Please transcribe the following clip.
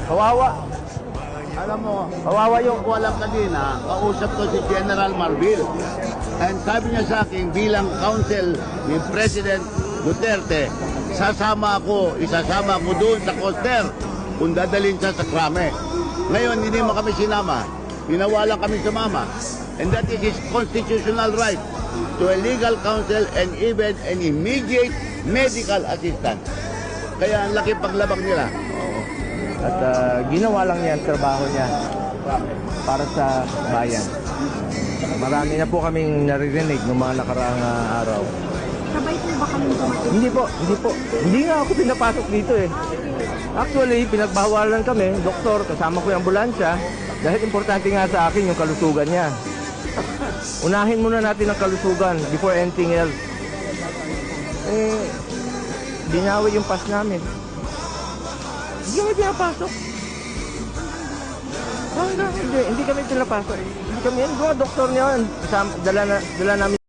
Kawawa. Alam mo, Kawawa yung... walang kanina, kausap ko si General Marbil. And sabi niya sa akin, bilang counsel ni President Duterte, isasama ko doon sa Coster kung dadalhin siya sa krame. Ngayon, hindi mo kami sinama. Pinawalan kami sumama. And that is his constitutional right to a legal counsel and even an immediate medical assistance. Kaya ang laki paglabag nila. At ginawa lang niya ang trabaho niya para sa bayan. Marami na po kaming naririnig ng mga nakaraang araw. Sabay po ba kami dumating? Hindi po. Hindi nga ako pinapasok dito eh. Actually, pinagbawalan kami, doktor, kasama ko yung ambulansya, dahil importante nga sa akin yung kalusugan niya. Unahin muna natin ang kalusugan before anything else. Binawi yung pass namin. Hindi kami pinapasok. Hindi kami pinapasok. Hindi kami yan. Doktor niya yan. Dala namin.